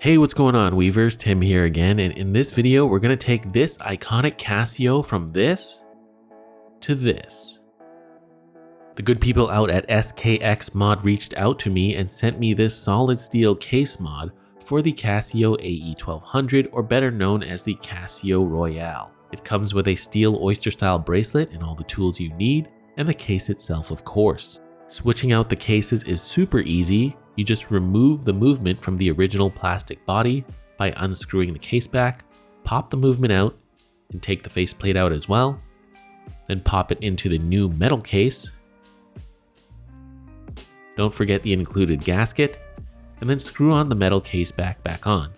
Hey, what's going on, weavers? Tim here again, and in this video we're going to take this iconic Casio from this to this. The good people out at SKX Mod reached out to me and sent me this solid steel case mod for the Casio AE-1200, or better known as the Casio Royale. It comes with a steel oyster style bracelet and all the tools you need, and the case itself of course. Switching out the cases is super easy. You just remove the movement from the original plastic body by unscrewing the case back, pop the movement out, and take the faceplate out as well. Then pop it into the new metal case. Don't forget the included gasket, and then screw on the metal case back on.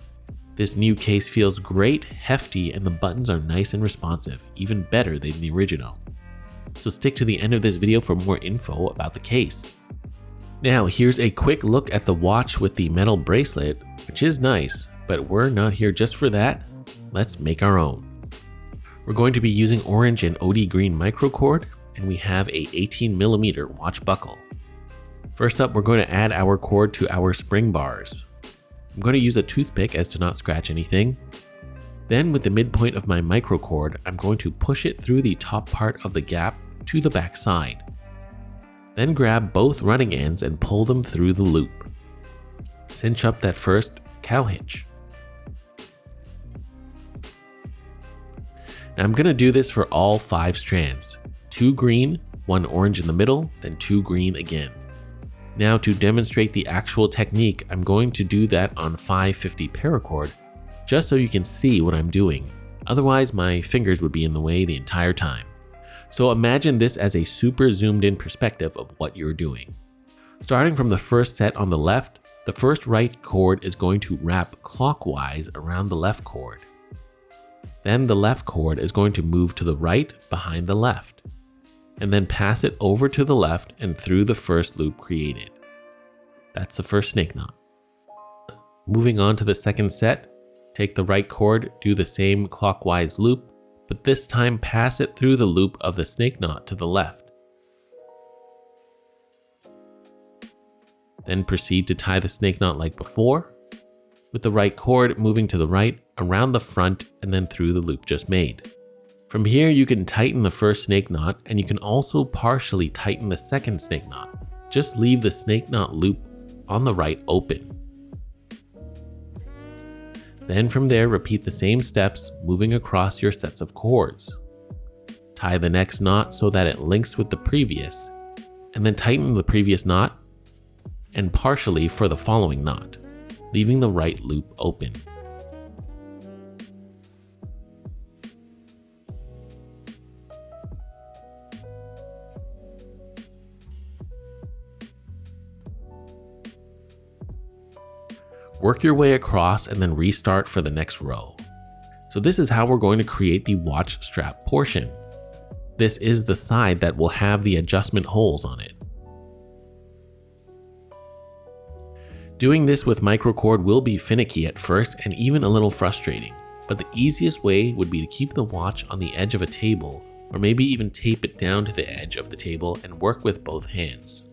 This new case feels great, hefty, and the buttons are nice and responsive, even better than the original. So stick to the end of this video for more info about the case. Now here's a quick look at the watch with the metal bracelet, which is nice, but we're not here just for that. Let's make our own. We're going to be using orange and OD green microcord, and we have a 18mm watch buckle. First up, we're going to add our cord to our spring bars. I'm going to use a toothpick as to not scratch anything. Then with the midpoint of my microcord, I'm going to push it through the top part of the gap to the back side. Then grab both running ends and pull them through the loop. Cinch up that first cow hitch. Now I'm going to do this for all 5 strands. 2 green, 1 orange in the middle, then 2 green again. Now to demonstrate the actual technique, I'm going to do that on 550 paracord, just so you can see what I'm doing. Otherwise my fingers would be in the way the entire time. So imagine this as a super zoomed in perspective of what you're doing. Starting from the first set on the left, the first right cord is going to wrap clockwise around the left cord. Then the left cord is going to move to the right behind the left, and then pass it over to the left and through the first loop created. That's the first snake knot. Moving on to the second set, take the right cord, do the same clockwise loop, but this time pass it through the loop of the snake knot to the left. Then proceed to tie the snake knot like before, with the right cord moving to the right, around the front, and then through the loop just made. From here you can tighten the first snake knot, and you can also partially tighten the second snake knot. Just leave the snake knot loop on the right open. Then from there, repeat the same steps, moving across your sets of cords. Tie the next knot so that it links with the previous, and then tighten the previous knot, and partially for the following knot, leaving the right loop open. Work your way across and then restart for the next row. So this is how we're going to create the watch strap portion. This is the side that will have the adjustment holes on it. Doing this with microcord will be finicky at first and even a little frustrating, but the easiest way would be to keep the watch on the edge of a table, or maybe even tape it down to the edge of the table and work with both hands.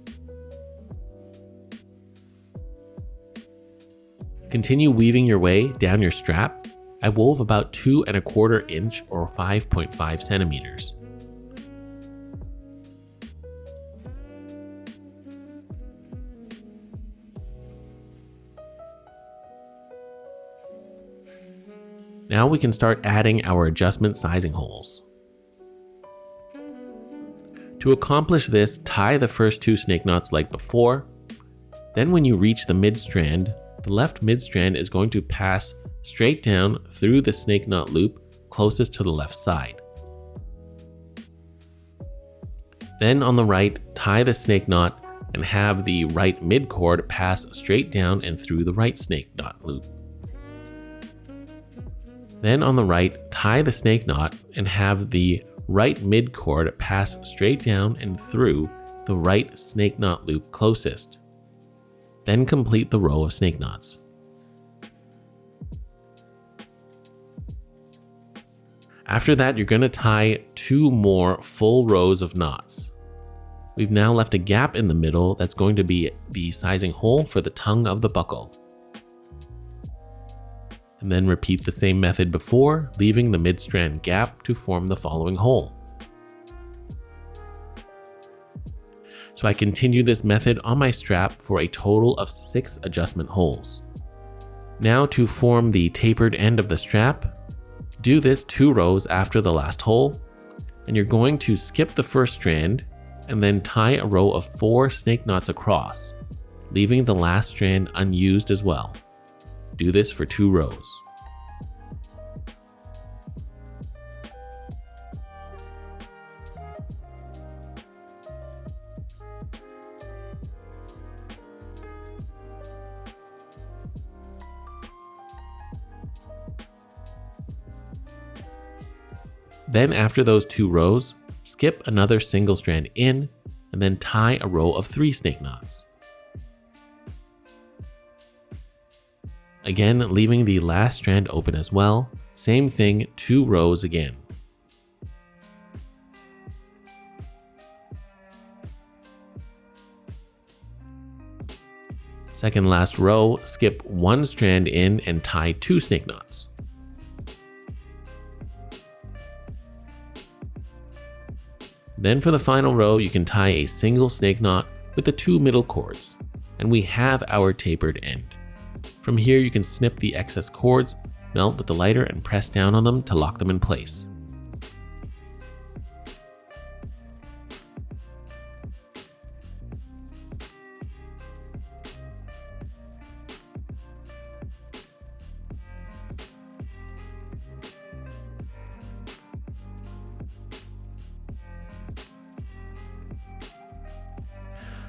Continue weaving your way down your strap. I wove about 2 1/4 inch or 5.5 centimeters. Now we can start adding our adjustment sizing holes. To accomplish this, tie the first 2 snake knots like before. Then when you reach the mid strand, the left mid strand is going to pass straight down through the snake knot loop closest to the left side. Then on the right, tie the snake knot and have the right mid cord pass straight down and through the right snake knot loop. Then on the right, tie the snake knot and have the right mid cord pass straight down and through the right snake knot loop closest. Then complete the row of snake knots. After that, you're going to tie 2 more full rows of knots. We've now left a gap in the middle that's going to be the sizing hole for the tongue of the buckle. and then repeat the same method before, leaving the mid-strand gap to form the following hole. So I continue this method on my strap for a total of 6 adjustment holes. Now to form the tapered end of the strap, do this 2 rows after the last hole, and you're going to skip the first strand and then tie a row of 4 snake knots across, leaving the last strand unused as well. Do this for 2 rows. Then after those 2 rows, skip another single strand in and then tie a row of 3 snake knots. Again, leaving the last strand open as well. Same thing, 2 rows again. Second last row, skip 1 strand in and tie 2 snake knots. Then for the final row, you can tie a single snake knot with the 2 middle cords, and we have our tapered end. From here, you can snip the excess cords, melt with the lighter, and press down on them to lock them in place.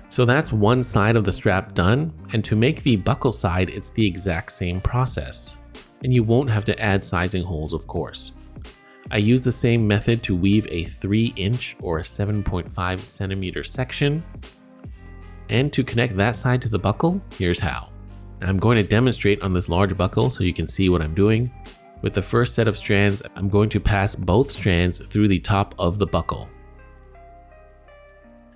So that's one side of the strap done, and to make the buckle side, it's the exact same process. And you won't have to add sizing holes, of course. I use the same method to weave a 3-inch or a 7.5 centimeter section. And to connect that side to the buckle, here's how. I'm going to demonstrate on this large buckle so you can see what I'm doing. With the first set of strands, I'm going to pass both strands through the top of the buckle.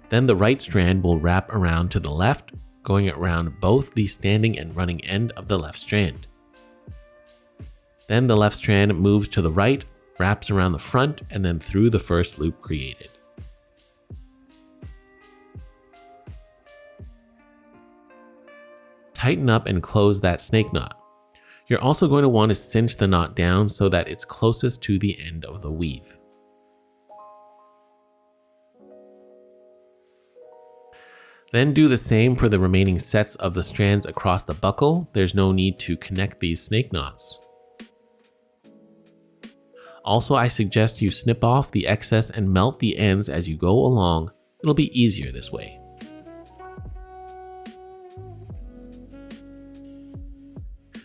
Then the right strand will wrap around to the left, going around both the standing and running end of the left strand. Then the left strand moves to the right, wraps around the front, and then through the first loop created. Tighten up and close that snake knot. You're also going to want to cinch the knot down so that it's closest to the end of the weave. Then do the same for the remaining sets of the strands across the buckle. There's no need to connect these snake knots. Also, I suggest you snip off the excess and melt the ends as you go along. It'll be easier this way.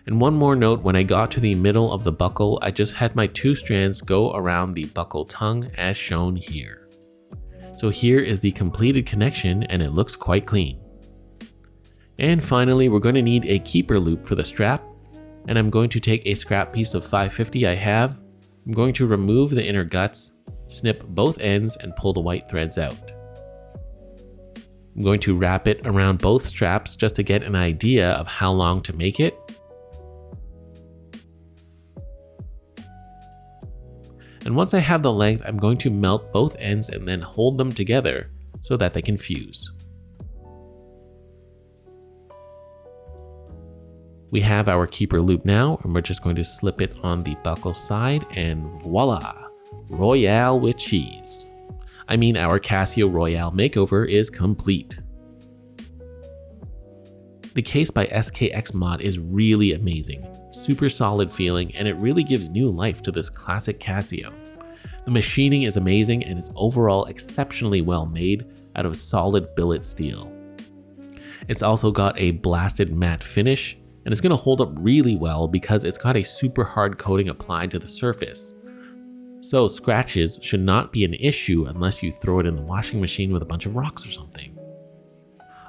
And one more note, when I got to the middle of the buckle, I just had my 2 strands go around the buckle tongue as shown here. So here is the completed connection, and it looks quite clean. And finally, we're going to need a keeper loop for the strap, and I'm going to take a scrap piece of 550 I have. I'm going to remove the inner guts, snip both ends, and pull the white threads out. I'm going to wrap it around both straps just to get an idea of how long to make it. And once I have the length, I'm going to melt both ends and then hold them together so that they can fuse. We have our keeper loop now, and we're just going to slip it on the buckle side, and voila! Royale with cheese. I mean, our Casio Royale makeover is complete. The case by SKX Mod is really amazing. Super solid feeling, and it really gives new life to this classic Casio. The machining is amazing and is overall exceptionally well made out of solid billet steel. It's also got a blasted matte finish, and it's going to hold up really well because it's got a super hard coating applied to the surface. So scratches should not be an issue unless you throw it in the washing machine with a bunch of rocks or something.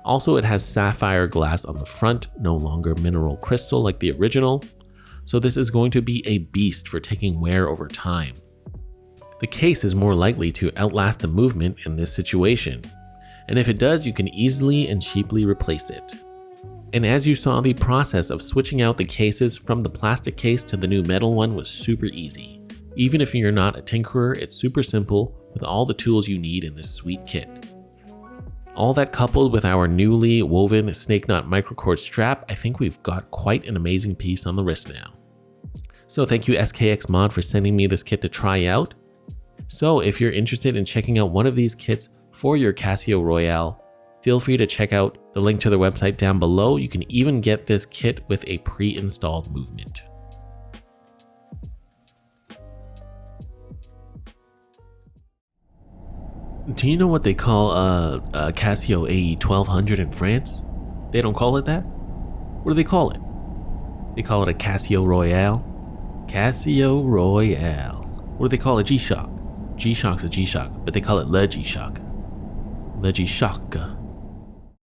Also, it has sapphire glass on the front, no longer mineral crystal like the original, so this is going to be a beast for taking wear over time. The case is more likely to outlast the movement in this situation, and if it does, you can easily and cheaply replace it. And as you saw, the process of switching out the cases from the plastic case to the new metal one was super easy. Even if you're not a tinkerer, it's super simple with all the tools you need in this sweet kit. All that coupled with our newly woven snake knot microcord strap, I think we've got quite an amazing piece on the wrist now. So thank you SKX Mod for sending me this kit to try out. So if you're interested in checking out one of these kits for your Casio Royale, feel free to check out the link to their website down below. You can even get this kit with a pre-installed movement. Do you know what they call a Casio AE-1200 in France? They don't call it that? What do they call it? They call it a Casio Royale. Casio Royale. What do they call a G-Shock? G-Shock's a G-Shock, but they call it Le G-Shock. Le G-Shock.